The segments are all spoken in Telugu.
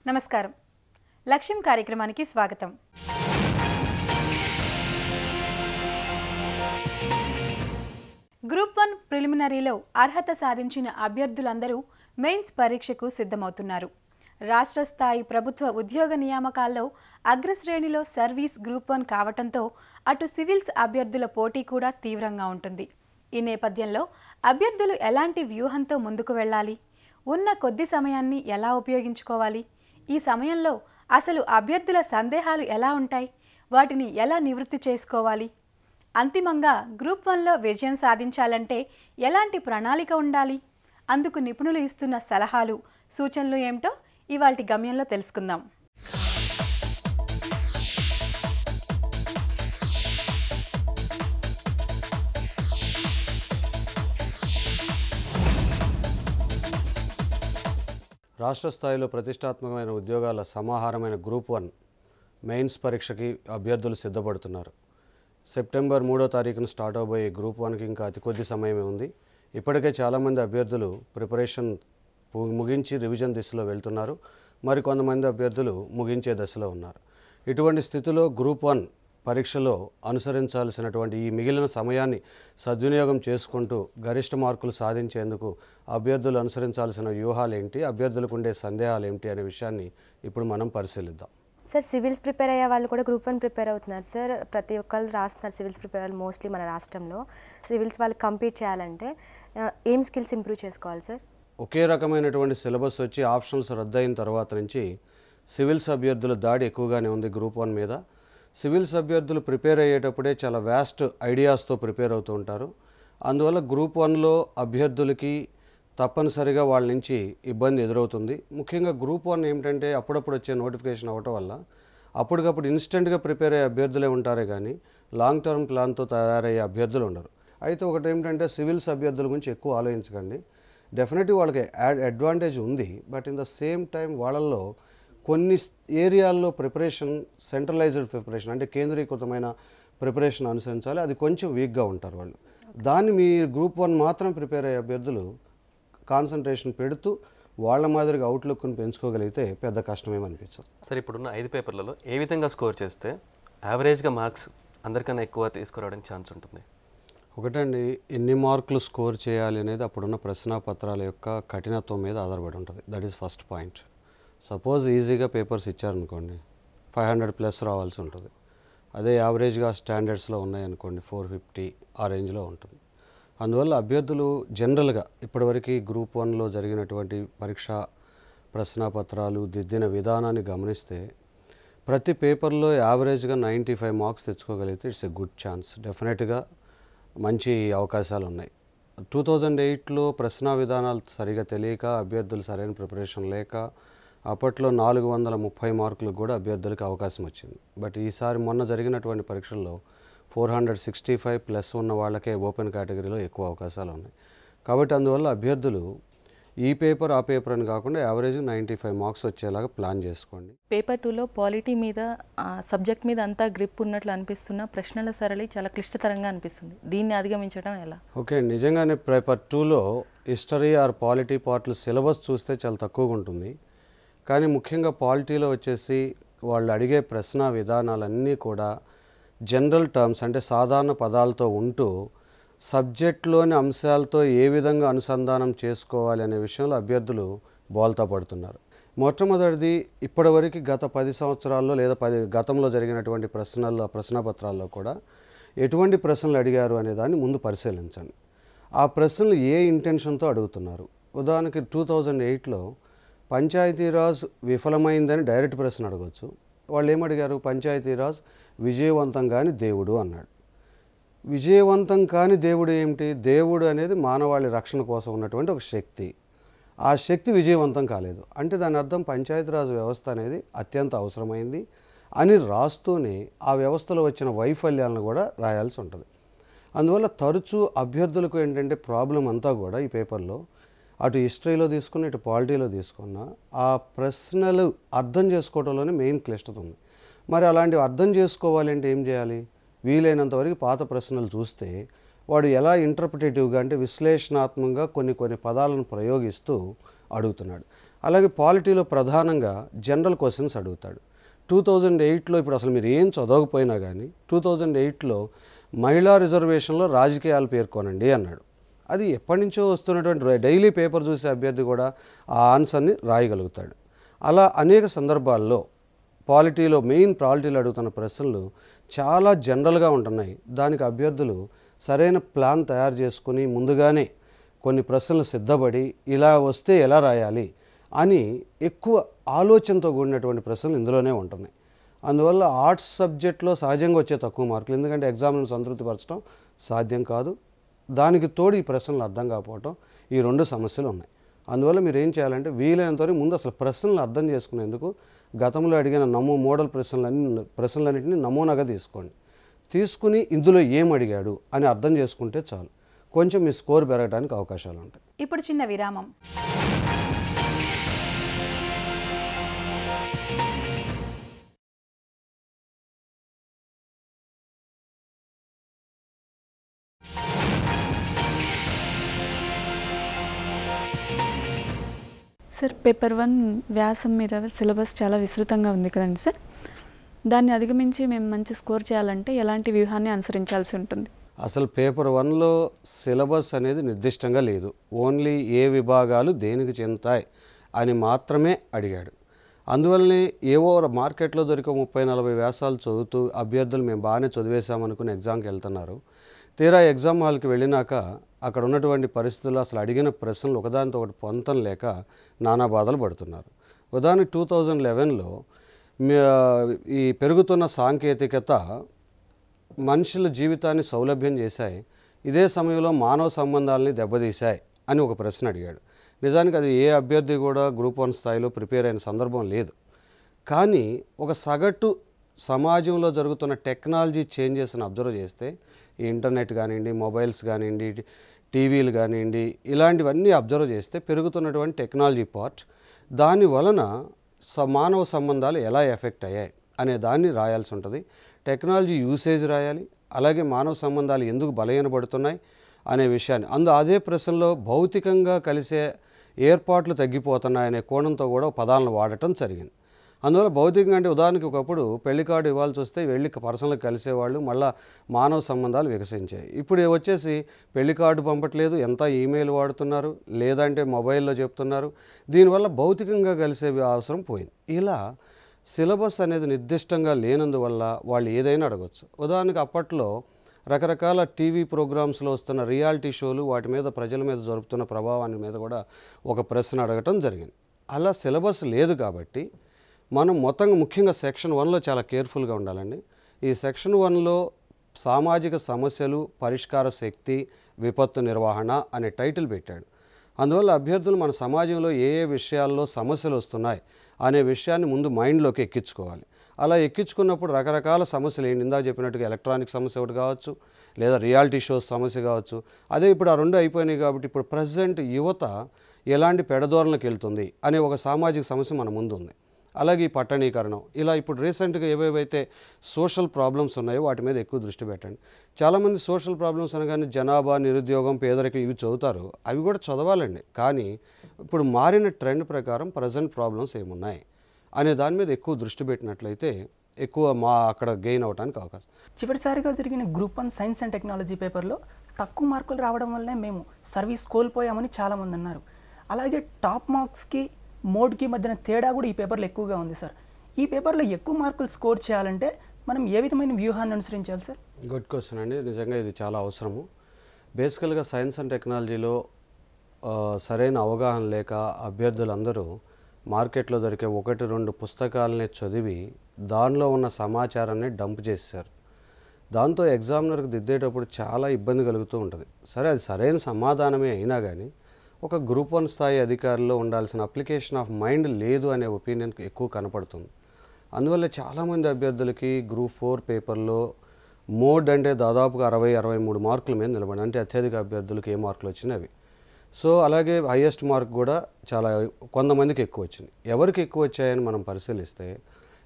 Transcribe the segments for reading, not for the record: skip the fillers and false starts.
నమస్కారం. లక్ష్యం కార్యక్రమానికి స్వాగతం. గ్రూప్ 1 ప్రిలిమినరీలో అర్హత సాధించిన అభ్యర్థులందరూ మెయిన్స్ పరీక్షకు సిద్ధమవుతున్నారు. రాష్ట్ర స్థాయి ప్రభుత్వ ఉద్యోగ నియామకాల్లో అగ్రశ్రేణిలో సర్వీస్ గ్రూప్ 1 కావటంతో అటు సివిల్స్ అభ్యర్థుల పోటీ కూడా తీవ్రంగా ఉంటుంది. ఈ నేపథ్యంలో అభ్యర్థులు ఎలాంటి వ్యూహంతో ముందుకు వెళ్ళాలి, ఉన్న కొద్ది సమయాన్ని ఎలా ఉపయోగించుకోవాలి, ఈ సమయంలో అసలు అభ్యర్థుల సందేహాలు ఎలా ఉంటాయి, వాటిని ఎలా నివృత్తి చేసుకోవాలి, అంతిమంగా గ్రూప్ 1లో విజయం సాధించాలంటే ఎలాంటి ప్రణాళిక ఉండాలి, అందుకు నిపుణులు ఇస్తున్న సలహాలు సూచనలు ఏమిటో ఇవాల్టి గమ్యంలో తెలుసుకుందాం. రాష్ట్ర స్థాయిలో ప్రతిష్టాత్మకమైన ఉద్యోగాల సమాహారమైన గ్రూప్ 1 మెయిన్స్ పరీక్షకి అభ్యర్థులు సిద్ధపడుతున్నారు. సెప్టెంబర్ 3వ తారీఖున స్టార్ట్ అవబోయే గ్రూప్ 1కి ఇంకా అతి కొద్ది సమయమే ఉంది. ఇప్పటికే చాలామంది అభ్యర్థులు ప్రిపరేషన్ ముగించి రివిజన్ దిశలో వెళ్తున్నారు. మరి కొంతమంది అభ్యర్థులు ముగించే దశలో ఉన్నారు. ఇటువంటి స్థితిలో గ్రూప్ 1 పరీక్షలో అనుసరించాల్సినటువంటి ఈ మిగిలిన సమయాన్ని సద్వినియోగం చేసుకుంటూ గరిష్ట మార్కులు సాధించేందుకు అభ్యర్థులు అనుసరించాల్సిన వ్యూహాలు ఏంటి, అభ్యర్థులకు ఉండే సందేహాలు ఏమిటి అనే విషయాన్ని ఇప్పుడు మనం పరిశీలిద్దాం. సార్, సివిల్స్ ప్రిపేర్ అయ్యే వాళ్ళు కూడా గ్రూప్ 1 ప్రిపేర్ అవుతున్నారు సార్. ప్రతి ఒక్కరు రాస్తున్నారు సివిల్స్ ప్రిపేర్ అయ్యాలి. మోస్ట్లీ మన రాష్ట్రంలో సివిల్స్ వాళ్ళు కంప్లీట్ చేయాలంటే ఏం స్కిల్స్ ఇంప్రూవ్ చేసుకోవాలి సార్? ఒకే రకమైనటువంటి సిలబస్ వచ్చి ఆప్షనల్స్ రద్దయిన తర్వాత నుంచి సివిల్స్ అభ్యర్థుల దాడి ఎక్కువగానే ఉంది గ్రూప్ 1 మీద. సివిల్స్ అభ్యర్థులు ప్రిపేర్ అయ్యేటప్పుడే చాలా వ్యాస్ట్ ఐడియాస్తో ప్రిపేర్ అవుతూ ఉంటారు. అందువల్ల గ్రూప్ 1లో అభ్యర్థులకి తప్పనిసరిగా వాళ్ళ నుంచి ఇబ్బంది ఎదురవుతుంది. ముఖ్యంగా గ్రూప్ 1 ఏమిటంటే అప్పుడప్పుడు వచ్చే నోటిఫికేషన్ అవ్వటం వల్ల అప్పటికప్పుడు ఇన్స్టెంట్గా ప్రిపేర్ అయ్యే అభ్యర్థులే ఉంటారే కానీ లాంగ్ టర్మ్ ప్లాన్తో తయారయ్యే అభ్యర్థులు ఉండరు. అయితే ఒకటి ఏమిటంటే సివిల్స్ అభ్యర్థుల గురించి ఎక్కువ ఆలోచించకండి. డెఫినెట్గా వాళ్ళకి అడ్వాంటేజ్ ఉంది. But in the same time వాళ్ళల్లో కొన్ని ఏరియాల్లో ప్రిపరేషన్ సెంట్రలైజ్డ్ ప్రిపరేషన్ అంటే కేంద్రీకృతమైన ప్రిపరేషన్ అనుసరించాలి. అది కొంచెం వీక్గా ఉంటారు వాళ్ళు. దాన్ని మీ గ్రూప్ 1 మాత్రం ప్రిపేర్ అయ్యే అభ్యర్థులు కాన్సన్ట్రేషన్ పెడుతూ వాళ్ళ మాదిరిగా అవుట్లుక్ని పెంచుకోగలిగితే పెద్ద కష్టమేమనిపించదు. సరే, ఇప్పుడున్న 5 పేపర్లలో ఏ విధంగా స్కోర్ చేస్తే యావరేజ్గా మార్క్స్ అందరికన్నా ఎక్కువ తీసుకురావడానికి ఛాన్స్ ఉంటుంది? ఒకటండి, ఎన్ని మార్కులు స్కోర్ చేయాలి అనేది అప్పుడున్న ప్రశ్నాపత్రాల యొక్క కఠినత్వం మీద ఆధారపడి ఉంటుంది. That is first point. Suppose ఈజీగా పేపర్స్ ఇచ్చారనుకోండి 500+ రావాల్సి ఉంటుంది. అదే యావరేజ్గా స్టాండర్డ్స్లో ఉన్నాయనుకోండి 450 ఆ రేంజ్లో ఉంటుంది. అందువల్ల అభ్యర్థులు జనరల్గా ఇప్పటివరకు గ్రూప్ 1లో జరిగినటువంటి పరీక్షా ప్రశ్నాపత్రాలు దిద్దిన విధానాన్ని గమనిస్తే ప్రతి పేపర్లో యావరేజ్గా 95 మార్క్స్ తెచ్చుకోగలిగితే ఇట్స్ ఎ గుడ్ ఛాన్స్. డెఫినెట్గా మంచి అవకాశాలు ఉన్నాయి. 2008లో ప్రశ్నా విధానాలు సరిగా తెలియక అభ్యర్థులు సరైన ప్రిపరేషన్ లేక అప్పట్లో 430 మార్కులకు కూడా అభ్యర్థులకు అవకాశం వచ్చింది. బట్ ఈసారి మొన్న జరిగినటువంటి పరీక్షల్లో 465+ ఉన్న వాళ్ళకే ఓపెన్ కేటగిరీలో ఎక్కువ అవకాశాలు ఉన్నాయి. కాబట్టి అందువల్ల అభ్యర్థులు ఈ పేపర్ ఆ పేపర్ అని కాకుండా యావరేజ్ 95 మార్క్స్ వచ్చేలాగా ప్లాన్ చేసుకోండి. పేపర్ 2లో పాలిటీ మీద సబ్జెక్ట్ మీద అంతా గ్రిప్ ఉన్నట్లు అనిపిస్తున్న ప్రశ్నల సరళి చాలా క్లిష్టతరంగా అనిపిస్తుంది. దీన్ని అధిగమించడం ఎలా? ఓకే, నిజంగానే పేపర్ 2లో హిస్టరీ ఆర్ పాలిటీ పార్ట్లు సిలబస్ చూస్తే చాలా తక్కువగా ఉంటుంది. కానీ ముఖ్యంగా పాలిటీలో వచ్చేసి వాళ్ళు అడిగే ప్రశ్న విధానాలన్నీ కూడా జనరల్ టర్మ్స్ అంటే సాధారణ పదాలతో ఉంటూ సబ్జెక్ట్లోని అంశాలతో ఏ విధంగా అనుసంధానం చేసుకోవాలి అనే విషయంలో అభ్యర్థులు బోల్తా పడుతున్నారు. మొట్టమొదటిది, ఇప్పటివరకు గత 10 సంవత్సరాల్లో లేదా గతంలో జరిగినటువంటి ప్రశ్నాపత్రాల్లో కూడా ఎటువంటి ప్రశ్నలు అడిగారు అనే దాన్ని ముందు పరిశీలించండి. ఆ ప్రశ్నలు ఏ ఇంటెన్షన్తో అడుగుతున్నారు. ఉదాహరణకి 2008లో పంచాయతీరాజ్ విఫలమైందని డైరెక్ట్ ప్రశ్న అడగవచ్చు. వాళ్ళు ఏమడిగారు? పంచాయతీరాజ్ విజయవంతం కాని దేవుడు అన్నాడు. విజయవంతం కాని దేవుడు ఏమిటి? దేవుడు అనేది మానవాళి రక్షణ కోసం ఉన్నటువంటి ఒక శక్తి. ఆ శక్తి విజయవంతం కాలేదు అంటే దాని అర్థం పంచాయతీరాజ్ వ్యవస్థ అనేది అత్యంత అవసరమైంది అని రాస్తూనే ఆ వ్యవస్థలో వచ్చిన వైఫల్యాలను కూడా రాయాల్సి ఉంటుంది. అందువల్ల తరచూ అభ్యర్థులకు ఏంటంటే ప్రాబ్లం అంతా కూడా ఈ పేపర్లో అటు హిస్టరీలో తీసుకున్న ఇటు పాలిటీలో తీసుకున్న ఆ ప్రశ్నలు అర్థం చేసుకోవడంలోనే మెయిన్ క్లిష్టత ఉంది. మరి అలాంటివి అర్థం చేసుకోవాలంటే ఏం చేయాలి? వీలైనంత వరకు పాత ప్రశ్నలు చూస్తే వాడు ఎలా ఇంటర్ప్రిటేటివ్గా అంటే విశ్లేషణాత్మకంగా కొన్ని పదాలను ప్రయోగిస్తూ అడుగుతున్నాడు. అలాగే పాలిటీలో ప్రధానంగా జనరల్ క్వశ్చన్స్ అడుగుతాడు. 2008లో ఇప్పుడు అసలు మీరు ఏం చదవకపోయినా కానీ 2008లో మహిళా రిజర్వేషన్లో రాజకీయాలు పేర్కొనండి అన్నాడు. అది ఎప్పటి నుంచో వస్తున్నటువంటి డైలీ పేపర్ చూసే అభ్యర్థి కూడా ఆ ఆన్సర్ని రాయగలుగుతాడు. అలా అనేక సందర్భాల్లో పాలిటీలో పాలిటీలో అడుగుతున్న ప్రశ్నలు చాలా జనరల్గా ఉంటున్నాయి. దానికి అభ్యర్థులు సరైన ప్లాన్ తయారు చేసుకుని ముందుగానే కొన్ని ప్రశ్నలు సిద్ధపడి ఇలా వస్తే ఎలా రాయాలి అని ఎక్కువ ఆలోచనతో కూడినటువంటి ప్రశ్నలు ఇందులోనే ఉంటున్నాయి. అందువల్ల ఆర్ట్స్ సబ్జెక్ట్లో సహజంగా వచ్చే తక్కువ మార్కులు, ఎందుకంటే ఎగ్జామ్లను సంతృప్తిపరచడం సాధ్యం కాదు. దానికి తోడు ఈ ప్రశ్నలు అర్థం కాకపోవటం, ఈ 2 సమస్యలు ఉన్నాయి. అందువల్ల మీరు ఏం చేయాలంటే వీలైనంతవరకు ముందు అసలు ప్రశ్నలను అర్థం చేసుకునేందుకు గతంలో అడిగిన మోడల్ ప్రశ్నలన్నింటినీ నమూనాగా తీసుకుని ఇందులో ఏం అడిగాడు అని అర్థం చేసుకుంటే చాలు, కొంచెం మీ స్కోర్ పెరగడానికి అవకాశాలు ఉంటాయి. ఇప్పుడు చిన్న విరామం. సార్, పేపర్ 1 వ్యాసం మీద సిలబస్ చాలా విస్తృతంగా ఉంది కదండి సార్. దాన్ని అధిగమించి మేము మంచి స్కోర్ చేయాలంటే ఎలాంటి వ్యూహాన్ని అనుసరించాల్సి ఉంటుంది? అసలు పేపర్ 1లో సిలబస్ అనేది నిర్దిష్టంగా లేదు. ఓన్లీ ఏ విభాగాలు దేనికి చెందుతాయి అని మాత్రమే అడిగాడు. అందువల్లనే ఏవో మార్కెట్లో దొరికే 30-40 వ్యాసాలు చదువుతూ అభ్యర్థులు మేము బాగానే చదివేశామనుకుని ఎగ్జామ్కి వెళ్తున్నారు. తీరా ఎగ్జామ్ హాల్కి వెళ్ళినాక అక్కడ ఉన్నటువంటి పరిస్థితుల్లో అసలు అడిగిన ప్రశ్నలు ఒకదానితో ఒకటి పొంతం లేక నానా బాధలు పడుతున్నారు. ఉదాహరణకి 2011లో ఈ పెరుగుతున్న సాంకేతికత మనుషుల జీవితాన్ని సౌలభ్యం చేశాయి, ఇదే సమయంలో మానవ సంబంధాలని దెబ్బతీశాయి అని ఒక ప్రశ్న అడిగాడు. నిజానికి అది ఏ అభ్యర్థి కూడా గ్రూప్ 1 స్థాయిలో ప్రిపేర్ అయిన సందర్భం లేదు. కానీ ఒక సగటు సమాజంలో జరుగుతున్న టెక్నాలజీ చేంజెస్ని అబ్జర్వ్ చేస్తే ఈ ఇంటర్నెట్ కానివ్వండి, మొబైల్స్ కానివ్వండి, టీవీలు కానివ్వండి, ఇలాంటివన్నీ అబ్జర్వ్ చేస్తే పెరుగుతున్నటువంటి టెక్నాలజీ పార్ట్, దాని వలన మానవ సంబంధాలు ఎలా ఎఫెక్ట్ అయ్యాయి అనే దాన్ని రాయాల్సి ఉంటుంది. టెక్నాలజీ యూసేజ్ రాయాలి, అలాగే మానవ సంబంధాలు ఎందుకు బలహీనపడుతున్నాయి అనే విషయాన్ని అదే ప్రశ్నలో భౌతికంగా కలిసే ఏర్పాట్లు తగ్గిపోతున్నాయనే కోణంతో కూడా పదాలను వాడటం జరిగింది. అందువల్ల భౌతికంగా అంటే ఉదాహరణకి ఒకప్పుడు పెళ్లి కార్డు ఇవ్వాల్సి వస్తే వెళ్ళి పర్సనల్గా కలిసేవాళ్ళు, మళ్ళీ మానవ సంబంధాలు వికసించాయి. ఇప్పుడు వచ్చేసి పెళ్లి కార్డు పంపట్లేదు, ఎంత ఈమెయిల్ వాడుతున్నారు, లేదంటే మొబైల్లో చెప్తున్నారు. దీనివల్ల భౌతికంగా కలిసే అవసరం పోయింది. ఇలా సిలబస్ అనేది నిర్దిష్టంగా లేనందువల్ల వాళ్ళు ఏదైనా అడగచ్చు. ఉదాహరణకి అప్పట్లో రకరకాల టీవీ ప్రోగ్రామ్స్లో వస్తున్న రియాలిటీ షోలు, వాటి మీద ప్రజల మీద జరుపుతున్న ప్రభావాన్ని మీద కూడా ఒక ప్రశ్న అడగటం జరిగింది. అలా సిలబస్ లేదు కాబట్టి మనం మొత్తంగా ముఖ్యంగా సెక్షన్ 1లో చాలా కేర్ఫుల్గా ఉండాలండి. ఈ సెక్షన్ 1లో సామాజిక సమస్యలు, పరిష్కార శక్తి, విపత్తు నిర్వహణ అనే టైటిల్ పెట్టాడు. అందువల్ల అభ్యర్థులు మన సమాజంలో ఏ విషయాల్లో సమస్యలు వస్తున్నాయి అనే విషయాన్ని ముందు మైండ్లోకి ఎక్కించుకోవాలి. అలా ఎక్కించుకున్నప్పుడు రకరకాల సమస్యలు ఏంటి, ఇందాక చెప్పినట్టుగా ఎలక్ట్రానిక్ సమస్య ఒకటి కావచ్చు, లేదా రియాలిటీ షోస్ సమస్య కావచ్చు. అదే ఇప్పుడు ఆ 2 అయిపోయినాయి కాబట్టి ఇప్పుడు ప్రజెంట్ యువత ఎలాంటి పెడదోరణలకు వెళ్తుంది అనే ఒక సామాజిక సమస్య మన ముందు ఉంది. అలాగే ఈ పట్టణీకరణం, ఇలా ఇప్పుడు రీసెంట్గా ఏవేవైతే సోషల్ ప్రాబ్లమ్స్ ఉన్నాయో వాటి మీద ఎక్కువ దృష్టి పెట్టండి. చాలామంది సోషల్ ప్రాబ్లమ్స్ అనగానే జనాభా, నిరుద్యోగం, పేదరికం ఇవి చదువుతారు. అవి కూడా చదవాలండి. కానీ ఇప్పుడు మారిన ట్రెండ్ ప్రకారం ప్రజెంట్ ప్రాబ్లమ్స్ ఏమున్నాయి అనే దాని మీద ఎక్కువ దృష్టి పెట్టినట్లయితే ఎక్కువ అక్కడ గెయిన్ అవడానికి అవకాశం. చివరిసారిగా జరిగిన గ్రూప్ 1 సైన్స్ అండ్ టెక్నాలజీ పేపర్లో తక్కువ మార్కులు రావడం వల్లనే మేము సర్వీస్ కోల్పోయామని చాలామంది అన్నారు. అలాగే టాప్ మార్క్స్కి మోడ్కి మధ్యన తేడా కూడా ఈ పేపర్లో ఎక్కువగా ఉంది సార్. ఈ పేపర్లో ఎక్కువ మార్కులు స్కోర్ చేయాలంటే మనం ఏ విధమైన వ్యూహాన్ని అనుసరించాలి సార్? గుడ్ క్వశ్చన్ అండి. నిజంగా ఇది చాలా అవసరము. బేసికల్గా సైన్స్ అండ్ టెక్నాలజీలో సరైన అవగాహన లేక అభ్యర్థులందరూ మార్కెట్లో దొరికే 1-2 పుస్తకాలనే చదివి దానిలో ఉన్న సమాచారాన్ని డంప్ చేశారు. దాంతో ఎగ్జామినర్కి దిద్దేటప్పుడు చాలా ఇబ్బంది కలుగుతూ ఉంటుంది. సరే, అది సరైన సమాధానమే అయినా కానీ ఒక గ్రూప్ 1 స్థాయి అధికారుల్లో ఉండాల్సిన అప్లికేషన్ ఆఫ్ మైండ్ లేదు అనే ఒపీనియన్ ఎక్కువ కనపడుతుంది. అందువల్ల చాలామంది అభ్యర్థులకి గ్రూప్ 4 పేపర్లో మోడ్ అంటే దాదాపుగా 60-63 మార్కుల మీద నిలబడి, అంటే అత్యధిక అభ్యర్థులకు ఏ మార్కులు వచ్చినవి. సో అలాగే హైయెస్ట్ మార్క్ కూడా చాలా కొంతమందికి ఎక్కువ వచ్చింది. ఎవరికి ఎక్కువ వచ్చాయని మనం పరిశీలిస్తే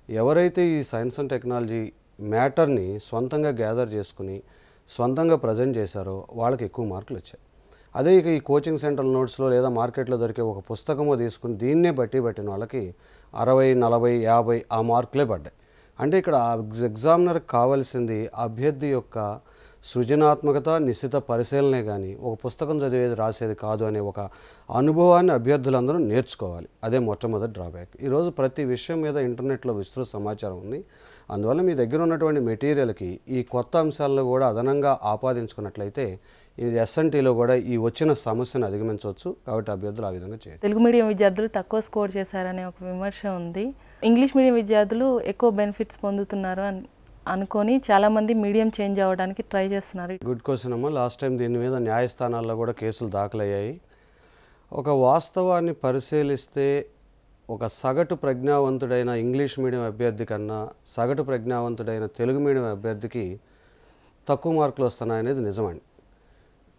ఎవరైతే ఈ సైన్స్ అండ్ టెక్నాలజీ మ్యాటర్ని సొంతంగా గ్యాదర్ చేసుకుని సొంతంగా ప్రజెంట్ చేశారో వాళ్ళకి ఎక్కువ మార్కులు వచ్చాయి. అదే ఇక ఈ కోచింగ్ సెంటర్ నోట్స్లో లేదా మార్కెట్లో దొరికే ఒక పుస్తకమో తీసుకుని దీన్నే బట్టి పెట్టిన వాళ్ళకి 60, 40, 50 ఆ మార్కులే పడ్డాయి. అంటే ఇక్కడ ఎగ్జామినర్కి కావాల్సింది అభ్యర్థి యొక్క సృజనాత్మకత, నిశిత పరిశీలనే కానీ ఒక పుస్తకం చదివేది రాసేది కాదు అనే ఒక అనుభవాన్ని అభ్యర్థులందరూ నేర్చుకోవాలి. అదే మొట్టమొదటి డ్రాబ్యాక్. ఈరోజు ప్రతి విషయం మీద ఇంటర్నెట్లో విస్తృత సమాచారం ఉంది. అందువల్ల మీ దగ్గర ఉన్నటువంటి మెటీరియల్కి ఈ కొత్త అంశాలను కూడా అదనంగా ఆపాదించుకున్నట్లయితే ఈ ఎస్ఎన్టీలో కూడా ఈ వచ్చిన సమస్యను అధిగమించవచ్చు. కాబట్టి అభ్యర్థులు ఆ విధంగా చేయాలి. తెలుగు మీడియం విద్యార్థులు తక్కువ స్కోర్ చేశారనే ఒక విమర్శ ఉంది. ఇంగ్లీష్ మీడియం విద్యార్థులు ఎక్కువ బెనిఫిట్స్ పొందుతున్నారు అనుకొని చాలామంది మీడియం చేంజ్ అవ్వడానికి ట్రై చేస్తున్నారు. గుడ్ క్వశ్చన్ అమ్మా. లాస్ట్ టైం దీని మీద న్యాయస్థానాల్లో కూడా కేసులు దాఖలయ్యాయి. ఒక వాస్తవాన్ని పరిశీలిస్తే ఒక సగటు ప్రజ్ఞావంతుడైన ఇంగ్లీష్ మీడియం అభ్యర్థి కన్నా సగటు ప్రజ్ఞావంతుడైన తెలుగు మీడియం అభ్యర్థికి తక్కువ మార్కులు వస్తున్నాయనేది నిజమండి.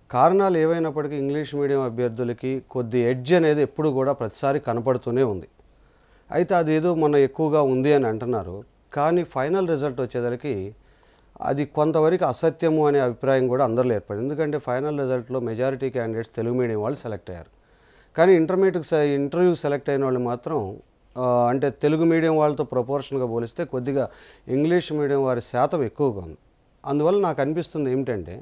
కారణాలు ఏవైనప్పటికీ ఇంగ్లీష్ మీడియం అభ్యర్థులకి కొద్ది ఎడ్జ్ అనేది ఎప్పుడు కూడా ప్రతిసారి కనపడుతూనే ఉంది. అయితే అదేదో మొన్న ఎక్కువగా ఉంది అని అంటున్నారు. కానీ ఫైనల్ రిజల్ట్ వచ్చేసరికి అది కొంతవరకు అసత్యము అనే అభిప్రాయం కూడా అందరిలో ఏర్పడింది. ఎందుకంటే ఫైనల్ రిజల్ట్లో మెజారిటీ క్యాండిడేట్స్ తెలుగు మీడియం వాళ్ళు సెలెక్ట్ అయ్యారు. కానీ ఇంటర్వ్యూకి సెలెక్ట్ అయిన వాళ్ళు మాత్రం అంటే తెలుగు మీడియం వాళ్ళతో ప్రపోర్షన్గా పోలిస్తే కొద్దిగా ఇంగ్లీష్ మీడియం వారి శాతం ఎక్కువగా ఉంది. అందువల్ల నాకు అనిపిస్తుంది ఏమిటంటే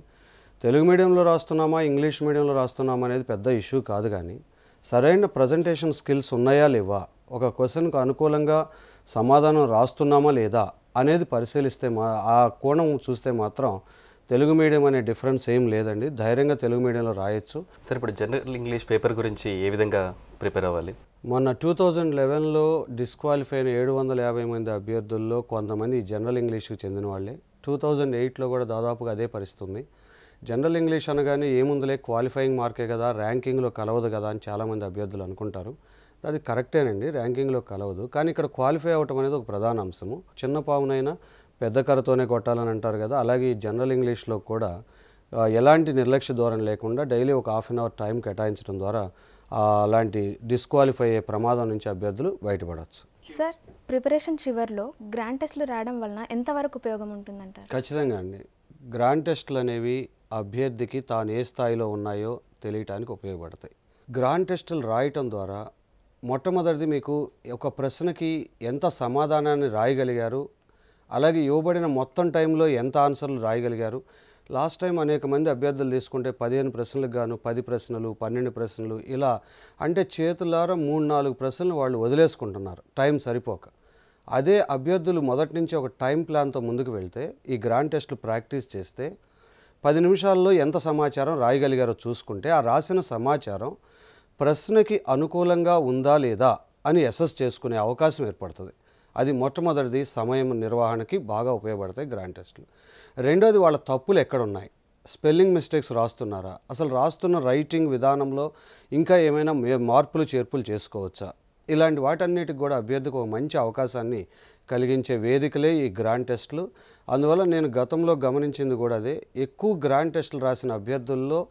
తెలుగు మీడియంలో రాస్తున్నామా ఇంగ్లీష్ మీడియంలో రాస్తున్నామా అనేది పెద్ద ఇష్యూ కాదు. కానీ సరైన ప్రజెంటేషన్ స్కిల్స్ ఉన్నాయా లేవా, ఒక క్వశ్చన్కు అనుకూలంగా సమాధానం రాస్తున్నామా లేదా అనేది పరిశీలిస్తే ఆ కోణం చూస్తే మాత్రం తెలుగు మీడియం అనే డిఫరెన్స్ ఏం లేదండి. ధైర్యంగా తెలుగు మీడియంలో రాయొచ్చు. సార్, ఇప్పుడు జనరల్ ఇంగ్లీష్ పేపర్ గురించి ఏ విధంగా ప్రిపేర్ అవ్వాలి? మొన్న 2011లో డిస్క్వాలిఫై అయిన 750 మంది అభ్యర్థుల్లో కొంతమంది జనరల్ ఇంగ్లీష్కి చెందిన వాళ్ళే. 2008లో కూడా దాదాపుగా అదే పరిస్థితుంది. జనరల్ ఇంగ్లీష్ అనగానే ఏముందులే క్వాలిఫైయింగ్ మార్కే కదా, ర్యాంకింగ్లో కలవదు కదా అని చాలామంది అభ్యర్థులు అనుకుంటారు. అది కరెక్టేనండి, ర్యాంకింగ్లో కలవదు. కానీ ఇక్కడ క్వాలిఫై అవ్వటం అనేది ఒక ప్రధాన అంశము. చిన్న పావునైనా పెద్ద కర్రతోనే కొట్టాలని అంటారు కదా, అలాగే ఈ జనరల్ ఇంగ్లీష్లో కూడా ఎలాంటి నిర్లక్ష్య ధోరణి లేకుండా డైలీ ఒక హాఫ్ అన్ అవర్ టైం కేటాయించడం ద్వారా అలాంటి డిస్క్వాలిఫై అయ్యే ప్రమాదం నుంచి అభ్యర్థులు బయటపడవచ్చు. సార్, ప్రిపరేషన్ చివరిలో గ్రాండ్ టెస్ట్లు రాయడం వలన ఎంతవరకు ఉపయోగం ఉంటుందంటారు? ఖచ్చితంగా అండి. గ్రాండ్ టెస్టులు అనేవి అభ్యర్థికి తాను ఏ స్థాయిలో ఉన్నాయో తెలియటానికి ఉపయోగపడతాయి. గ్రాండ్ టెస్టులు రాయటం ద్వారా మొట్టమొదటిది మీకు ఒక ప్రశ్నకి ఎంత సమాధానాన్ని రాయగలిగారు, అలాగే ఇవ్వబడిన మొత్తం టైంలో ఎంత ఆన్సర్లు రాయగలిగారు. లాస్ట్ టైం అనేక మంది అభ్యర్థులు తీసుకుంటే 15 ప్రశ్నలకు గాను 10 ప్రశ్నలు 12 ప్రశ్నలు ఇలా అంటే చేతులారా 3-4 ప్రశ్నలు వాళ్ళు వదిలేసుకుంటున్నారు టైం సరిపోక. అదే అభ్యర్థులు మొదటి నుంచి ఒక టైం ప్లాన్తో ముందుకు వెళ్తే ఈ గ్రాండ్ టెస్టులు ప్రాక్టీస్ చేస్తే 10 నిమిషాల్లో ఎంత సమాచారం రాయగలిగారో చూసుకుంటే ఆ రాసిన సమాచారం ప్రశ్నకి అనుకూలంగా ఉందా లేదా అని అసెస్ చేసుకునే అవకాశం ఏర్పడుతుంది. అది మొట్టమొదటిది సమయం నిర్వహణకి బాగా ఉపయోగపడతాయి గ్రాండ్ టెస్టులు. రెండోది వాళ్ళ తప్పులు ఎక్కడున్నాయి, స్పెల్లింగ్ మిస్టేక్స్ రాస్తున్నారా, అసలు రాస్తున్న రైటింగ్ విధానంలో ఇంకా ఏమైనా మార్పులు చేర్పులు చేసుకోవచ్చా, ఇలాంటి వాటన్నిటికి కూడా అభ్యర్థికి ఒక మంచి అవకాశాన్ని కలిగించే వేదికలే ఈ గ్రాండ్ టెస్టులు. అందువల్ల నేను గతంలో గమనించింది కూడా అదే, ఎక్కువ గ్రాండ్ టెస్టులు రాసిన అభ్యర్థుల్లో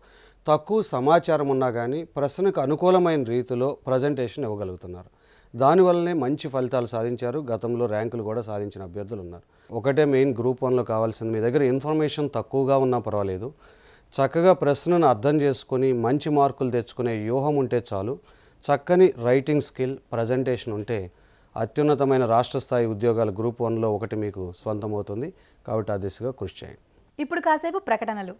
తక్కువ సమాచారం ఉన్నా కానీ ప్రశ్నకు అనుకూలమైన రీతిలో ప్రజెంటేషన్ ఇవ్వగలుగుతున్నారు. దానివల్లనే మంచి ఫలితాలు సాధించారు. గతంలో ర్యాంకులు కూడా సాధించిన అభ్యర్థులు ఉన్నారు. ఒకటే మెయిన్ గ్రూప్ 1లో కావాల్సింది, మీ దగ్గర ఇన్ఫర్మేషన్ తక్కువగా ఉన్నా పర్వాలేదు, చక్కగా ప్రశ్నను అర్థం చేసుకొని మంచి మార్కులు తెచ్చుకునే వ్యూహం ఉంటే చాలు. చక్కని రైటింగ్ స్కిల్, ప్రజెంటేషన్ ఉంటే అత్యున్నతమైన రాష్ట్ర స్థాయి ఉద్యోగాలు గ్రూప్ 1లో ఒకటి మీకు సొంతమవుతుంది. కాబట్టి ఆ దిశగా కృషి చేయండి. ఇప్పుడు కాసేపు ప్రకటనలు.